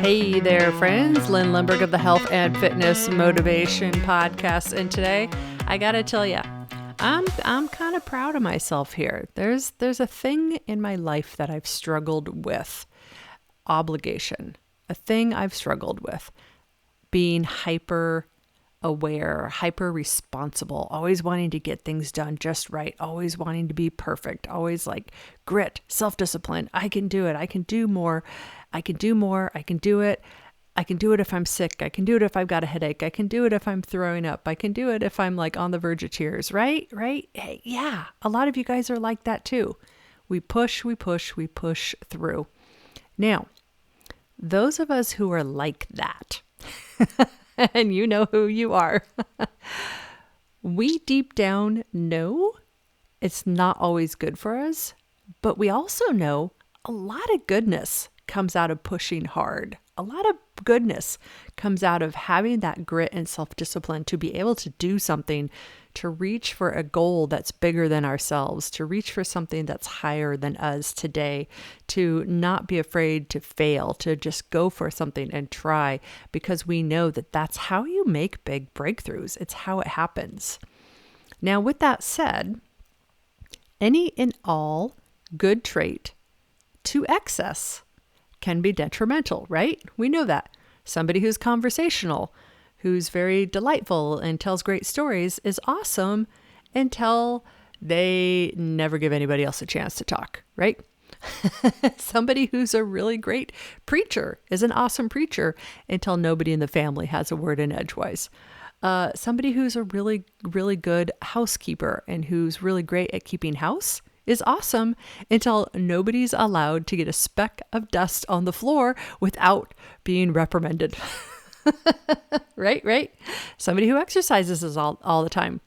Hey there, friends. Lindbergh of the Health and Fitness Motivation Podcast. And today, I gotta tell you, I'm kind of proud of myself here. There's a thing in my life that I've struggled with. Obligation. A thing I've struggled with. Being hyper aware, hyper responsible, always wanting to get things done just right, always wanting to be perfect, always like grit, self-discipline. I can do it. I can do more. I can do more. I can do it. I can do it if I'm sick. I can do it if I've got a headache. I can do it if I'm throwing up. I can do it if I'm like on the verge of tears, right? Hey, yeah. A lot of you guys are like that too. We push through. Now, those of us who are like that, and you know who you are, we deep down know it's not always good for us, but we also know a lot of goodness comes out of pushing hard. A lot of goodness comes out of having that grit and self-discipline to be able to do something, to reach for a goal that's bigger than ourselves, to reach for something that's higher than us today, to not be afraid to fail, to just go for something and try, because we know that that's how you make big breakthroughs. It's how it happens. Now, with that said, any and all good trait to excess can be detrimental, right? We know that. Somebody who's conversational, who's very delightful and tells great stories is awesome until they never give anybody else a chance to talk, right? Somebody who's a really great preacher is an awesome preacher until nobody in the family has a word in edgewise. Somebody who's a really, really good housekeeper and who's really great at keeping house is awesome until nobody's allowed to get a speck of dust on the floor without being reprimanded. Right? Somebody who exercises is all the time.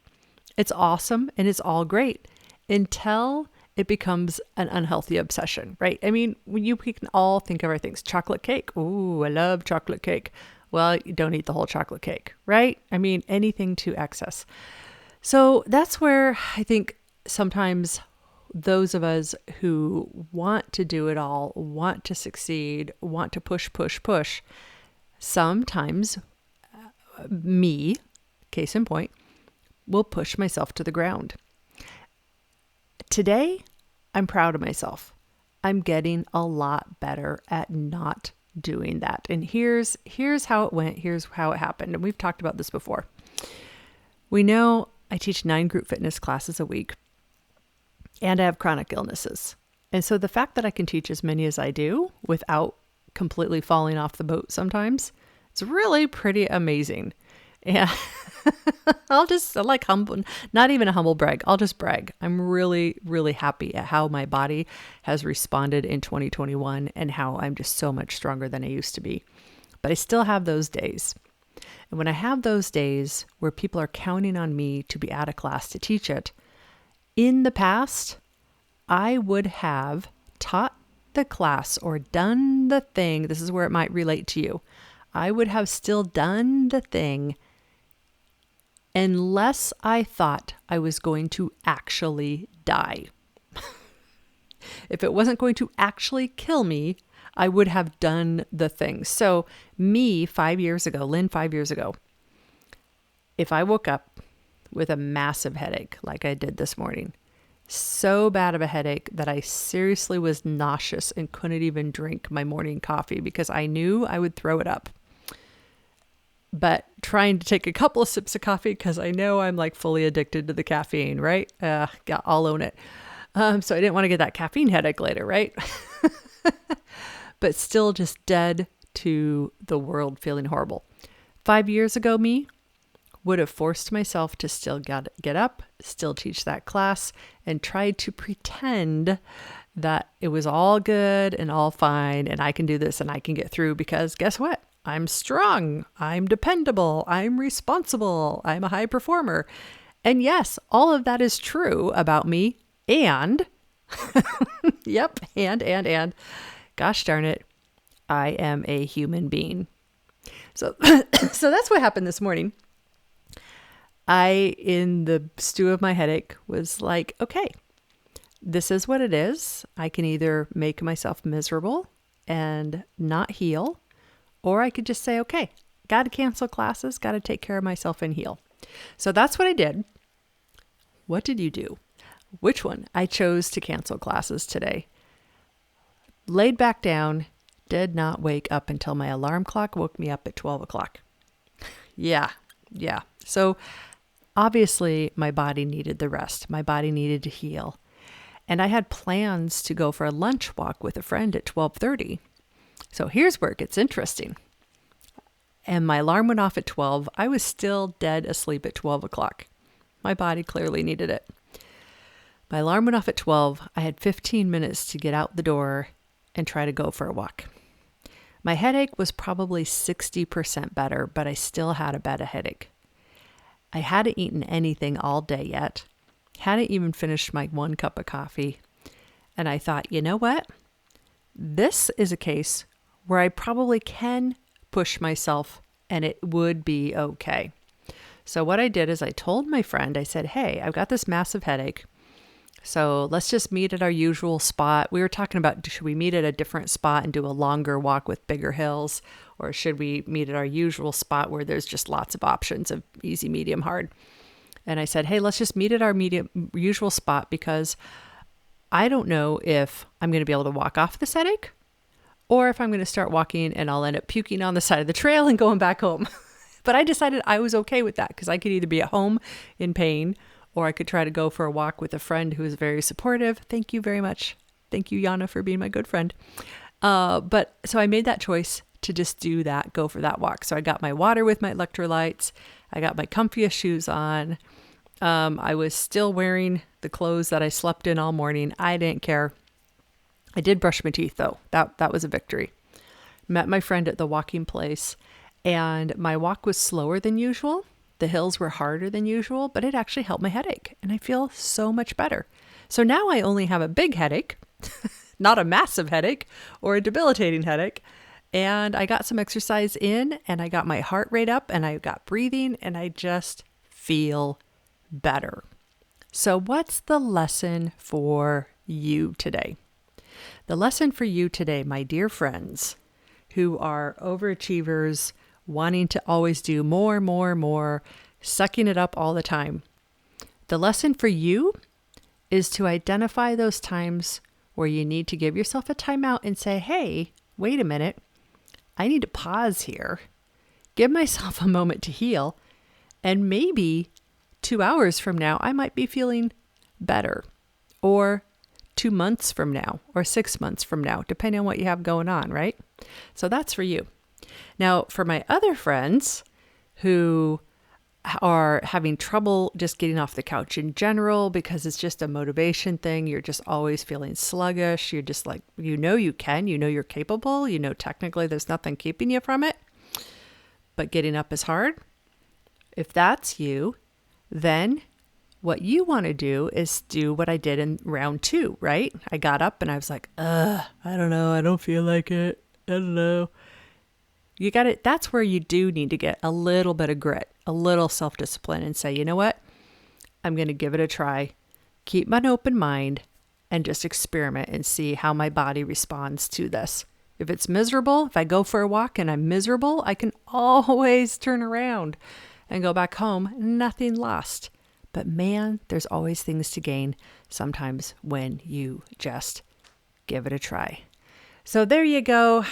It's awesome and it's all great until it becomes an unhealthy obsession, right? I mean, we can all think of our things. Chocolate cake. Ooh, I love chocolate cake. Well, you don't eat the whole chocolate cake, right? I mean, anything to excess. So that's where I think sometimes those of us who want to do it all, want to succeed, want to push, sometimes me, case in point, will push myself to the ground. Today, I'm proud of myself. I'm getting a lot better at not doing that. And here's how it went. Here's how it happened. And we've talked about this before. We know I teach 9 group fitness classes a week. And I have chronic illnesses. And so the fact that I can teach as many as I do without completely falling off the boat sometimes, it's really pretty amazing. And I'll just not even a humble brag. I'll just brag. I'm really, really happy at how my body has responded in 2021 and how I'm just so much stronger than I used to be. But I still have those days. And when I have those days where people are counting on me to be at a class to teach it, in the past, I would have taught the class or done the thing. This is where it might relate to you. I would have still done the thing unless I thought I was going to actually die. If it wasn't going to actually kill me, I would have done the thing. So me 5 years ago, Lynn 5 years ago, if I woke up with a massive headache like I did this morning. So bad of a headache that I seriously was nauseous and couldn't even drink my morning coffee because I knew I would throw it up. But trying to take a couple of sips of coffee because I know I'm like fully addicted to the caffeine, right? I'll own it. So I didn't want to get that caffeine headache later, right? But still just dead to the world, feeling horrible. 5 years ago, me would have forced myself to still get up, still teach that class, and tried to pretend that it was all good and all fine, and I can do this and I can get through because guess what? I'm strong, I'm dependable, I'm responsible, I'm a high performer. And yes, all of that is true about me, and, yep, and, gosh darn it, I am a human being. So that's what happened this morning. I, in the stew of my headache, was like, okay, this is what it is. I can either make myself miserable and not heal, Or I could just say, okay, got to cancel classes, got to take care of myself and heal. So that's what I did. What did you do? Which one? I chose to cancel classes today. Laid back down, did not wake up until my alarm clock woke me up at 12 o'clock. Yeah. So obviously my body needed the rest. My body needed to heal. And I had plans to go for a lunch walk with a friend at 12:30. So here's where it gets interesting. And my alarm went off at 12. I was still dead asleep at 12 o'clock. My body clearly needed it. My alarm went off at 12. I had 15 minutes to get out the door and try to go for a walk. My headache was probably 60% better, but I still had a bad headache. I hadn't eaten anything all day yet. Hadn't even finished my 1 cup of coffee. And I thought, you know what? This is a case where I probably can push myself and it would be okay. So what I did is I told my friend, I said, hey, I've got this massive headache. So let's just meet at our usual spot. We were talking about, should we meet at a different spot and do a longer walk with bigger hills? Or should we meet at our usual spot where there's just lots of options of easy, medium, hard? And I said, hey, let's just meet at our usual spot because I don't know if I'm going to be able to walk off this headache or if I'm going to start walking and I'll end up puking on the side of the trail and going back home. But I decided I was okay with that because I could either be at home in pain or I could try to go for a walk with a friend who is very supportive. Thank you very much. Thank you, Yana, for being my good friend. But so I made that choice to just do that, go for that walk. So I got my water with my electrolytes. I got my comfiest shoes on. I was still wearing the clothes that I slept in all morning. I didn't care. I did brush my teeth though. That was a victory. Met my friend at the walking place and my walk was slower than usual. The hills were harder than usual, but it actually helped my headache and I feel so much better. So now I only have a big headache, not a massive headache or a debilitating headache. And I got some exercise in and I got my heart rate up and I got breathing and I just feel better. So what's the lesson for you today? The lesson for you today, my dear friends who are overachievers, wanting to always do more, sucking it up all the time. The lesson for you is to identify those times where you need to give yourself a timeout and say, hey, wait a minute. I need to pause here, give myself a moment to heal, and maybe 2 hours from now, I might be feeling better, or 2 months from now, or 6 months from now, depending on what you have going on, right? So that's for you. Now, for my other friends who are having trouble just getting off the couch in general because it's just a motivation thing. You're just always feeling sluggish. You're just like, you know you're capable. You know technically there's nothing keeping you from it. But getting up is hard. If that's you, then what you want to do is do what I did in round 2, right? I got up and I was like, I don't know. I don't feel like it. I don't know. You got it. That's where you do need to get a little bit of grit, a little self-discipline and say, you know what? I'm going to give it a try, keep an open mind and just experiment and see how my body responds to this. If it's miserable, if I go for a walk and I'm miserable, I can always turn around and go back home. Nothing lost. But man, there's always things to gain sometimes when you just give it a try. So there you go.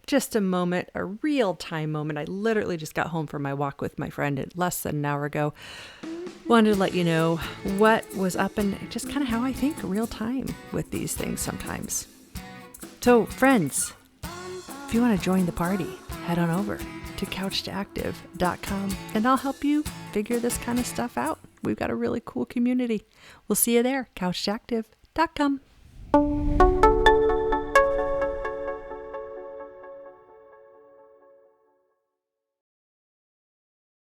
Just a moment, a real-time moment. I literally just got home from my walk with my friend less than an hour ago. Wanted to let you know what was up and just kind of how I think real time with these things sometimes. So friends, if you want to join the party, head on over to couchtoactive.com and I'll help you figure this kind of stuff out. We've got a really cool community. We'll see you there, couchtoactive.com.